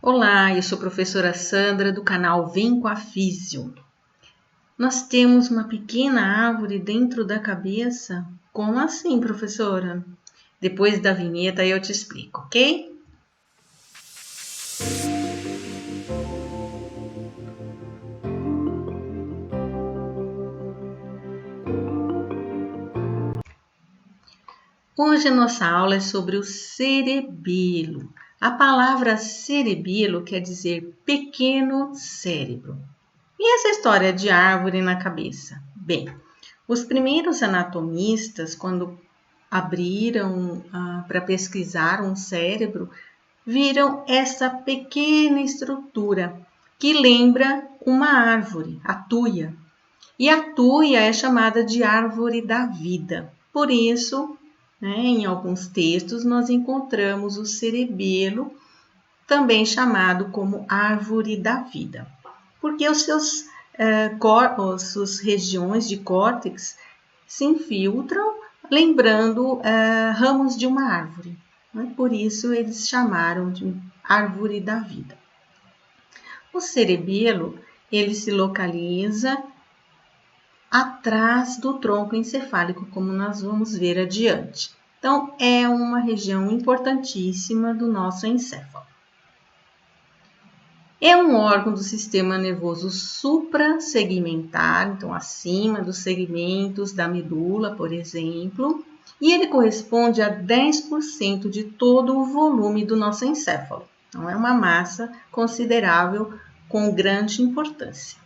Olá, eu sou a professora Sandra do canal Vem com a Físio. Nós temos uma pequena árvore dentro da cabeça? Como assim, professora? Depois da vinheta eu te explico, ok? Hoje a nossa aula é sobre o cerebelo. A palavra cerebelo quer dizer pequeno cérebro. E essa história de árvore na cabeça? Bem, os primeiros anatomistas, quando abriram para pesquisar um cérebro, viram essa pequena estrutura que lembra uma árvore, a tuia. E a tuia é chamada de árvore da vida. Por isso, em alguns textos, nós encontramos o cerebelo, também chamado como árvore da vida. Porque os seus suas regiões de córtex se infiltram, lembrando ramos de uma árvore. Por isso eles chamaram de árvore da vida. O cerebelo, ele se localiza atrás do tronco encefálico, como nós vamos ver adiante. Então, é uma região importantíssima do nosso encéfalo. É um órgão do sistema nervoso suprassegmentar, então acima dos segmentos da medula, por exemplo, e ele corresponde a 10% de todo o volume do nosso encéfalo. Então, é uma massa considerável com grande importância.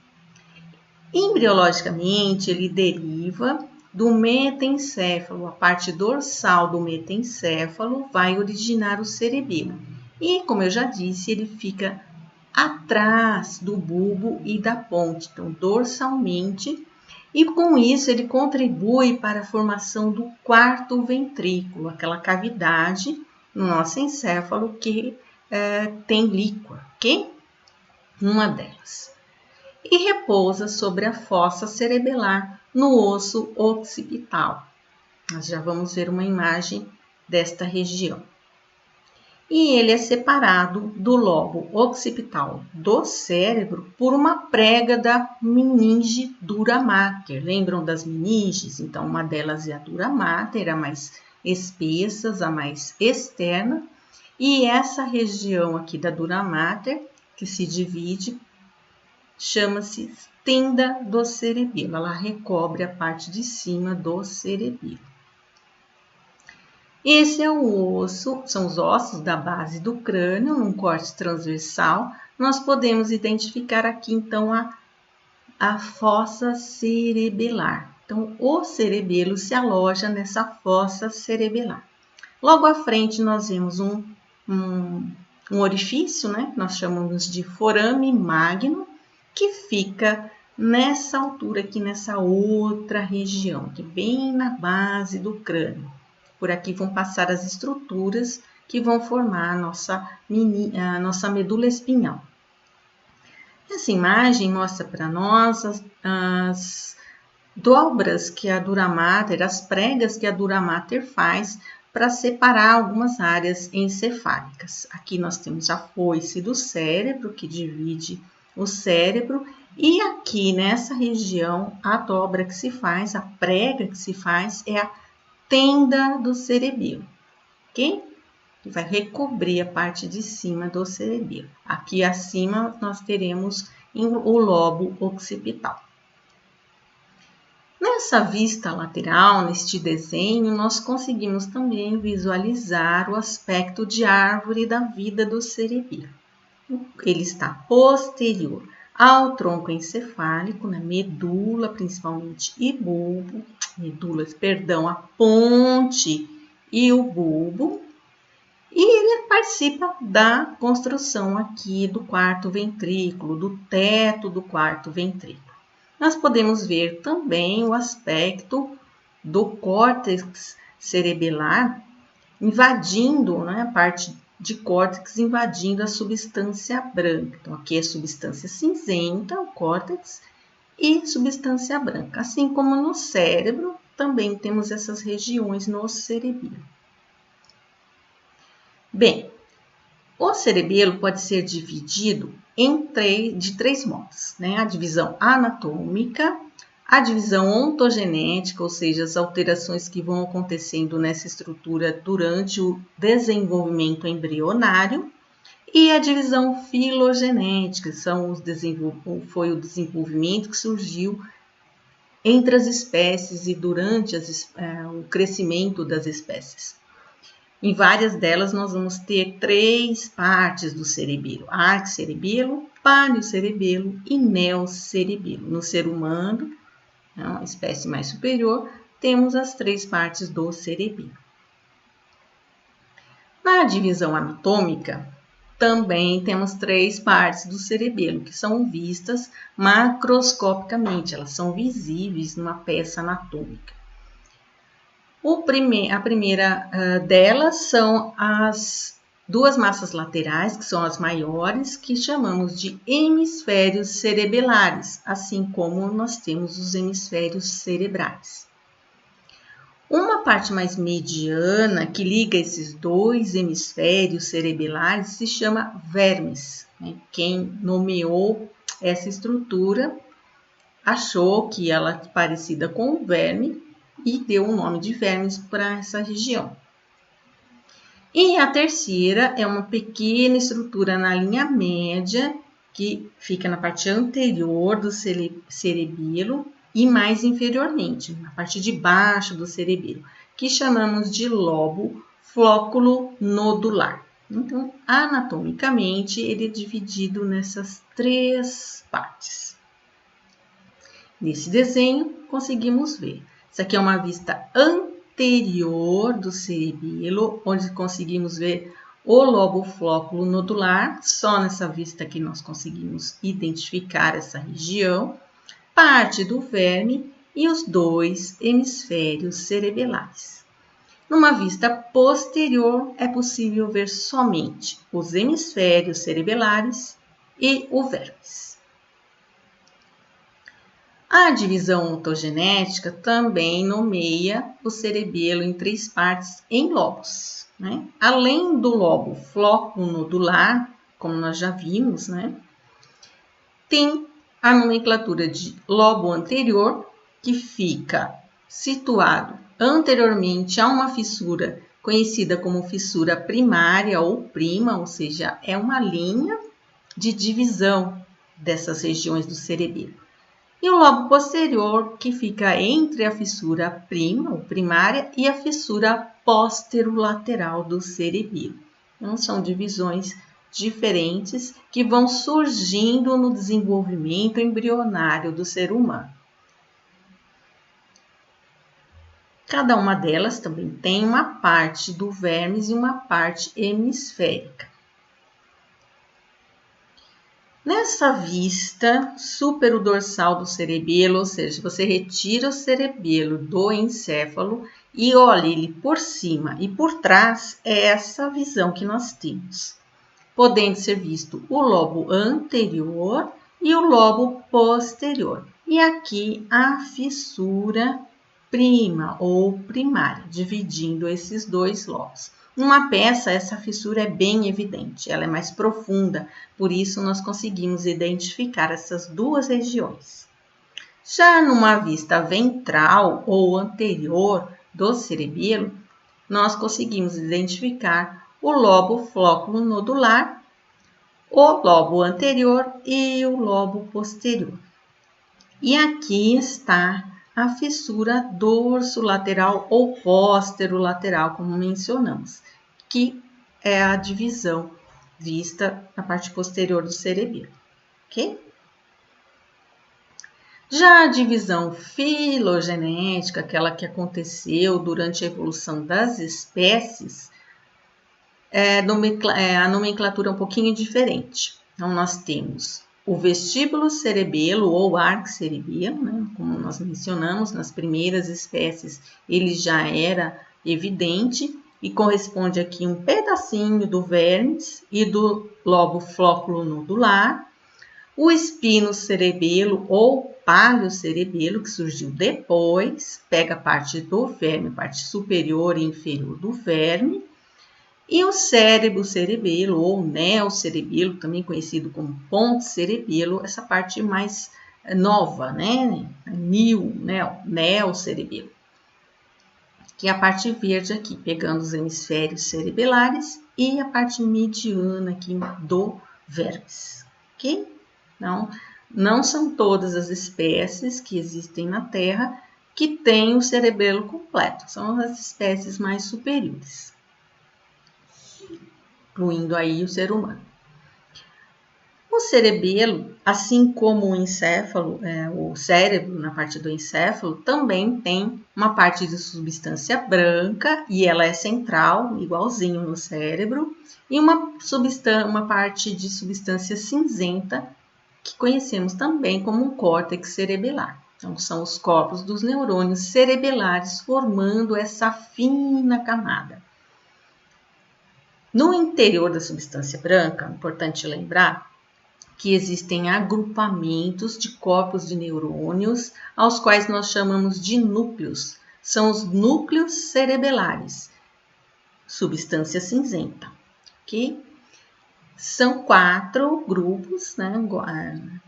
Embriologicamente, ele deriva do metencéfalo. A parte dorsal do metencéfalo vai originar o cerebelo. E, como eu já disse, ele fica atrás do bulbo e da ponte, então dorsalmente, e com isso ele contribui para a formação do quarto ventrículo, aquela cavidade no nosso encéfalo que tem líquor, ok? Uma delas. E repousa sobre a fossa cerebelar no osso occipital. Nós já vamos ver uma imagem desta região. E ele é separado do lobo occipital do cérebro por uma prega da meninge dura mater. Lembram das meninges? Então, uma delas é a dura mater, a mais espessa, a mais externa. E essa região aqui da dura mater, que se divide, chama-se tenda do cerebelo. Ela recobre a parte de cima do cerebelo. Esse é o osso, são os ossos da base do crânio, num corte transversal. Nós podemos identificar aqui, então, a fossa cerebelar. Então, o cerebelo se aloja nessa fossa cerebelar. Logo à frente, nós vemos um orifício, né? Nós chamamos de forame magno, que fica nessa altura aqui, nessa outra região, que bem na base do crânio. Por aqui vão passar as estruturas que vão formar a nossa medula espinhal. Essa imagem mostra para nós as dobras que a dura mater, as pregas que a dura mater faz para separar algumas áreas encefálicas. Aqui nós temos a foice do cérebro, que divide o cérebro, e aqui nessa região, a dobra que se faz, a prega que se faz, é a tenda do cerebelo, ok? Que vai recobrir a parte de cima do cerebelo. Aqui acima nós teremos o lobo occipital. Nessa vista lateral, neste desenho, nós conseguimos também visualizar o aspecto de árvore da vida do cerebelo. Ele está posterior ao tronco encefálico, na medula principalmente e bulbo, a ponte e o bulbo, e ele participa da construção aqui do quarto ventrículo, do teto do quarto ventrículo. Nós podemos ver também o aspecto do córtex cerebelar invadindo, a parte de córtex invadindo a substância branca. Então, aqui é substância cinzenta, o córtex, e substância branca. Assim como no cérebro, também temos essas regiões no cerebelo. Bem, O cerebelo pode ser dividido de três modos, né? A divisão anatômica, a divisão ontogenética, ou seja, as alterações que vão acontecendo nessa estrutura durante o desenvolvimento embrionário, e a divisão filogenética, foi o desenvolvimento que surgiu entre as espécies e durante o crescimento das espécies. Em várias delas, nós vamos ter três partes do cerebelo: arquecerebelo, paleocerebelo e neocerebelo. No ser humano, uma espécie mais superior, temos as três partes do cerebelo. Na divisão anatômica, também temos três partes do cerebelo, que são vistas macroscopicamente, elas são visíveis numa peça anatômica. A primeira delas são as duas massas laterais, que são as maiores, que chamamos de hemisférios cerebelares, assim como nós temos os hemisférios cerebrais. Uma parte mais mediana, que liga esses dois hemisférios cerebelares, se chama vermes. Quem nomeou essa estrutura achou que ela é parecida com o verme e deu o nome de vermes para essa região. E a terceira é uma pequena estrutura na linha média, que fica na parte anterior do cerebelo e mais inferiormente, na parte de baixo do cerebelo, que chamamos de lobo flóculo nodular. Então, anatomicamente, ele é dividido nessas três partes. Nesse desenho, conseguimos ver. Isso aqui é uma vista anterior do cerebelo, onde conseguimos ver o lobo flóculo nodular. Só nessa vista que nós conseguimos identificar essa região, parte do verme e os dois hemisférios cerebelares. Numa vista posterior, é possível ver somente os hemisférios cerebelares e o vermes. A divisão ontogenética também nomeia o cerebelo em três partes em lobos, né? Além do lobo flóculo nodular, como nós já vimos, né? Tem a nomenclatura de lobo anterior, que fica situado anteriormente a uma fissura conhecida como fissura primária ou prima, ou seja, é uma linha de divisão dessas regiões do cerebelo. E o lobo posterior, que fica entre a fissura prima ou primária e a fissura posterolateral do cerebelo. Então, são divisões diferentes que vão surgindo no desenvolvimento embrionário do ser humano. Cada uma delas também tem uma parte do vermes e uma parte hemisférica. Nessa vista superodorsal do cerebelo, ou seja, você retira o cerebelo do encéfalo e olha ele por cima e por trás, é essa visão que nós temos, podendo ser visto o lobo anterior e o lobo posterior. E aqui a fissura prima ou primária, dividindo esses dois lobos. Numa peça, essa fissura é bem evidente, ela é mais profunda, por isso nós conseguimos identificar essas duas regiões. Já numa vista ventral ou anterior do cerebelo, nós conseguimos identificar o lobo flóculo nodular, o lobo anterior e o lobo posterior. E aqui está a fissura dorsolateral ou posterolateral, como mencionamos, que é a divisão vista na parte posterior do cerebelo, ok? Já a divisão filogenética, aquela que aconteceu durante a evolução das espécies, a nomenclatura é um pouquinho diferente. Então, nós temos o vestíbulo cerebelo ou arquecerebelo, né? Como nós mencionamos, nas primeiras espécies ele já era evidente e corresponde aqui um pedacinho do vermes e do lobo flóculo nodular. O espinocerebelo ou paleocerebelo, que surgiu depois, pega parte do verme, parte superior e inferior do verme. E o cérebro cerebelo, ou neocerebelo, também conhecido como ponte cerebelo, essa parte mais nova, né? Neocerebelo, que é a parte verde aqui, pegando os hemisférios cerebelares e a parte mediana aqui do vermes, ok? Então, não são todas as espécies que existem na Terra que têm o cerebelo completo, são as espécies mais superiores, incluindo aí o ser humano. O cerebelo, assim como o encéfalo, o cérebro na parte do encéfalo, também tem uma parte de substância branca, e ela é central, igualzinho no cérebro, e uma parte de substância cinzenta, que conhecemos também como um córtex cerebelar. Então, são os corpos dos neurônios cerebelares formando essa fina camada. No interior da substância branca, importante lembrar que existem agrupamentos de corpos de neurônios, aos quais nós chamamos de núcleos. São os núcleos cerebelares, substância cinzenta, ok? São 4 grupos, né,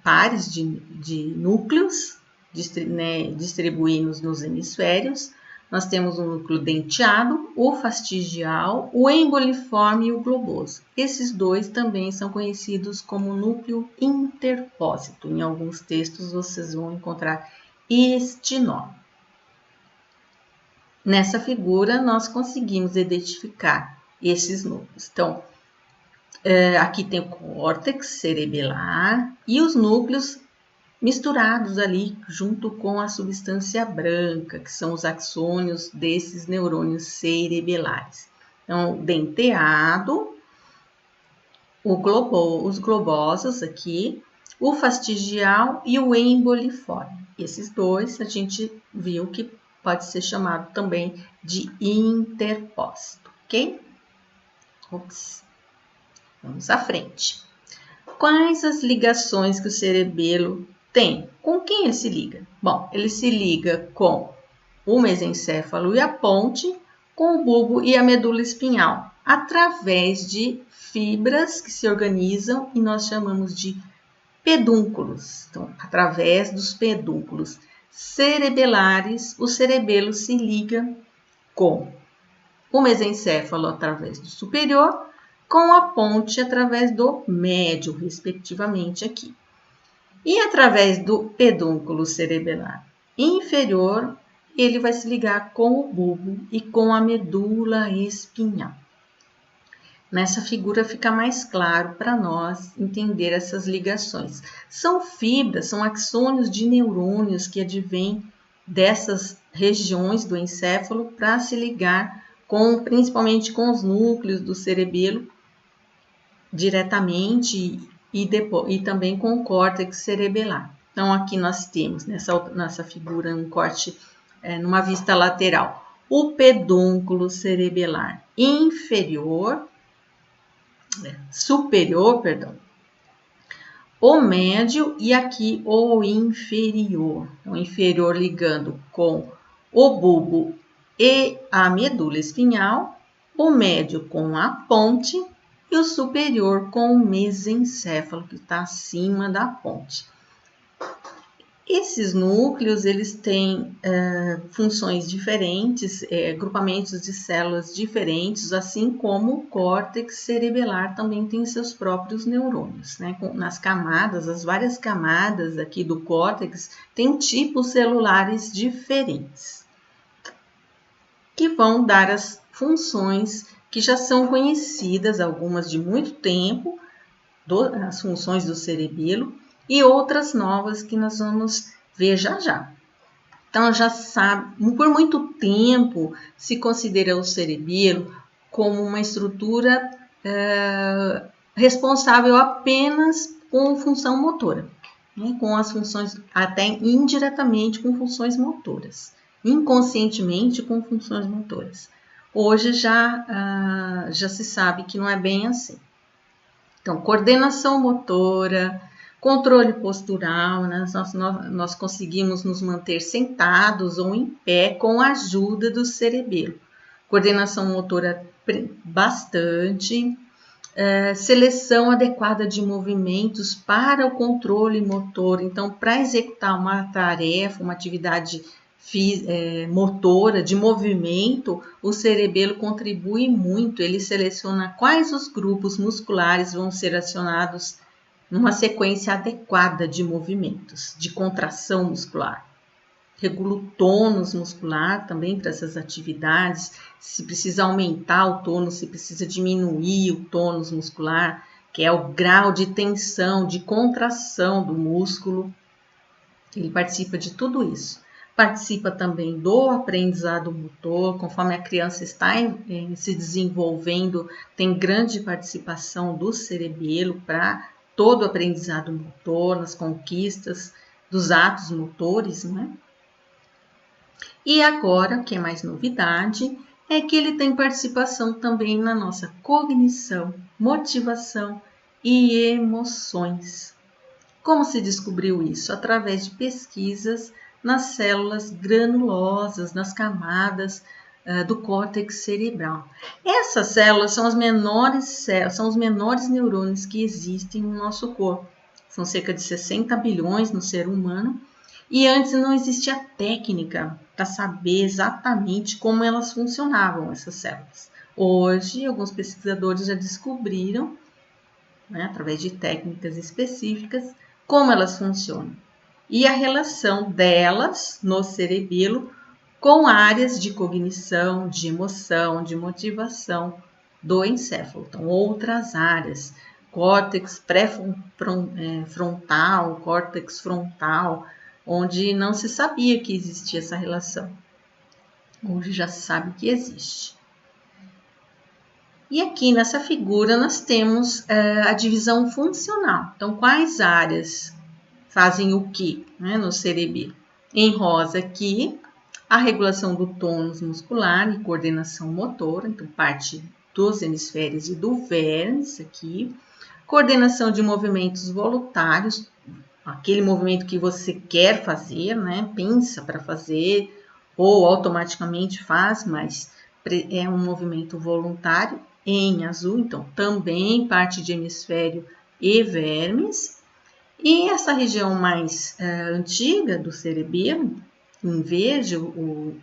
pares de núcleos distribuídos nos hemisférios. Nós temos o núcleo denteado, o fastigial, o emboliforme e o globoso. Esses dois também são conhecidos como núcleo interpósito. Em alguns textos vocês vão encontrar este nome. Nessa figura nós conseguimos identificar esses núcleos. Então, aqui tem o córtex cerebelar e os núcleos misturados ali junto com a substância branca, que são os axônios desses neurônios cerebelares. Então, o denteado, os globosos aqui, o fastigial e o emboliforme. Esses dois a gente viu que pode ser chamado também de interpósito, ok? Ops. Vamos à frente. Quais as ligações que o cerebelo tem? Com quem ele se liga? Bom, ele se liga com o mesencéfalo e a ponte, com o bulbo e a medula espinhal, através de fibras que se organizam e nós chamamos de pedúnculos. Então, através dos pedúnculos cerebelares, o cerebelo se liga com o mesencéfalo através do superior, com a ponte através do médio, respectivamente aqui. E através do pedúnculo cerebelar inferior, ele vai se ligar com o bulbo e com a medula espinhal. Nessa figura fica mais claro para nós entender essas ligações. São fibras, são axônios de neurônios que advêm dessas regiões do encéfalo para se ligar principalmente com os núcleos do cerebelo diretamente e também com o córtex cerebelar. Então, aqui nós temos nessa figura um corte numa vista lateral. O pedúnculo cerebelar superior, o médio e aqui o inferior. O inferior ligando com o bulbo e a medula espinhal, o médio com a ponte e o superior com o mesencéfalo, que está acima da ponte. Esses núcleos, eles têm funções diferentes, agrupamentos de células diferentes, assim como o córtex cerebelar também tem seus próprios neurônios, né? Nas camadas, as várias camadas aqui do córtex têm tipos celulares diferentes, que vão dar as funções que já são conhecidas, algumas de muito tempo, as funções do cerebelo, e outras novas que nós vamos ver já já. Então, já sabe, por muito tempo se considera o cerebelo como uma estrutura responsável apenas com função motora, né? Com as funções, até indiretamente com funções motoras, inconscientemente com funções motoras. Hoje já se sabe que não é bem assim. Então, coordenação motora, controle postural, né? Nós conseguimos nos manter sentados ou em pé com a ajuda do cerebelo. Coordenação motora bastante. Seleção adequada de movimentos para o controle motor. Então, para executar uma tarefa, uma atividade motora, de movimento, o cerebelo contribui muito. Ele seleciona quais os grupos musculares vão ser acionados numa sequência adequada de movimentos, de contração muscular. Regula o tônus muscular também para essas atividades, se precisa aumentar o tônus, se precisa diminuir o tônus muscular, que é o grau de tensão, de contração do músculo. Ele participa de tudo isso. Participa também do aprendizado motor, conforme a criança está se desenvolvendo, tem grande participação do cerebelo para todo o aprendizado motor, nas conquistas dos atos motores, né? E agora, o que é mais novidade, é que ele tem participação também na nossa cognição, motivação e emoções. Como se descobriu isso? Através de pesquisas nas células granulosas, nas camadas do córtex cerebral. Essas células são os menores neurônios que existem no nosso corpo. São cerca de 60 bilhões no ser humano. E antes não existia técnica para saber exatamente como elas funcionavam, essas células. Hoje, alguns pesquisadores já descobriram, né, através de técnicas específicas, como elas funcionam. E a relação delas no cerebelo com áreas de cognição, de emoção, de motivação do encéfalo. Então, outras áreas, córtex pré-frontal, córtex frontal, onde não se sabia que existia essa relação. Hoje já se sabe que existe. E aqui nessa figura nós temos a divisão funcional. Então, quais áreas fazem o que, né, no cerebelo? Em rosa aqui, a regulação do tônus muscular e coordenação motora, então parte dos hemisférios e do vermes aqui. Coordenação de movimentos voluntários, aquele movimento que você quer fazer, né? Pensa para fazer ou automaticamente faz, mas é um movimento voluntário em azul, então também parte de hemisfério e vermes. E essa região mais antiga do cerebelo, em verde, o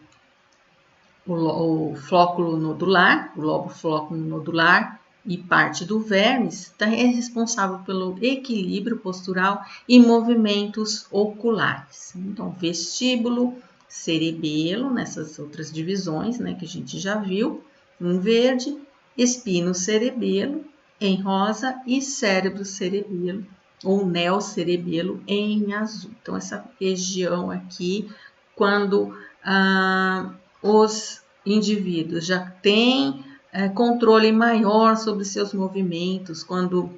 flóculo nodular, o lobo flóculo nodular, e parte do vermes é responsável pelo equilíbrio postural e movimentos oculares. Então, vestíbulo, cerebelo, nessas outras divisões, né, que a gente já viu, em verde, espino cerebelo, em rosa, e cérebro cerebelo, ou neocerebelo, em azul. Então, essa região aqui, quando os indivíduos já têm controle maior sobre seus movimentos, quando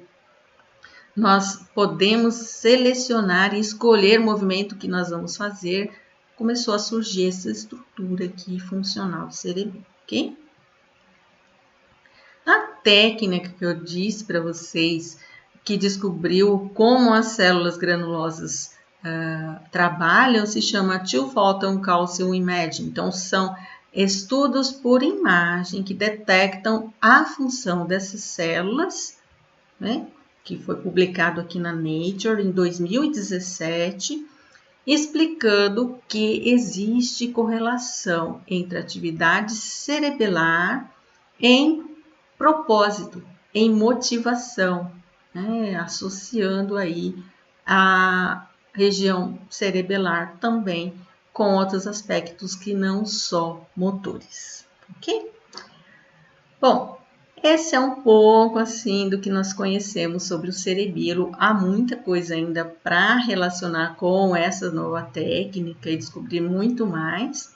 nós podemos selecionar e escolher o movimento que nós vamos fazer, começou a surgir essa estrutura aqui funcional do cerebelo, ok? A técnica que eu disse para vocês, que descobriu como as células granulosas trabalham, se chama Two Photon Calcium Imaging. Então, são estudos por imagem que detectam a função dessas células, né, que foi publicado aqui na Nature em 2017, explicando que existe correlação entre atividade cerebelar em propósito, em motivação, né, associando aí a região cerebelar também com outros aspectos que não só motores, ok? Bom, esse é um pouco assim do que nós conhecemos sobre o cerebelo. Há muita coisa ainda para relacionar com essa nova técnica e descobrir muito mais,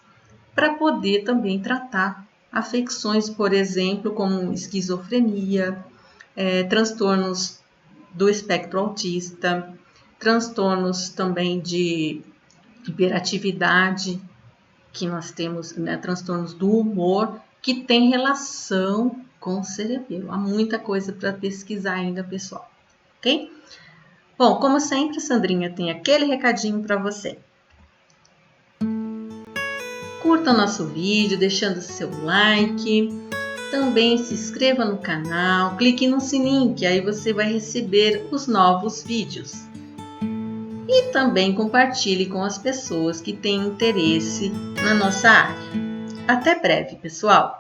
para poder também tratar afecções, por exemplo, como esquizofrenia, transtornos do espectro autista, transtornos também de hiperatividade, que nós temos, né, transtornos do humor, que tem relação com o cerebelo. Há muita coisa para pesquisar ainda, pessoal, ok? Bom, como sempre, a Sandrinha tem aquele recadinho para você. Curta o nosso vídeo, deixando seu like, Também se inscreva no canal, clique no sininho que aí você vai receber os novos vídeos. E também compartilhe com as pessoas que têm interesse na nossa área. Até breve, pessoal!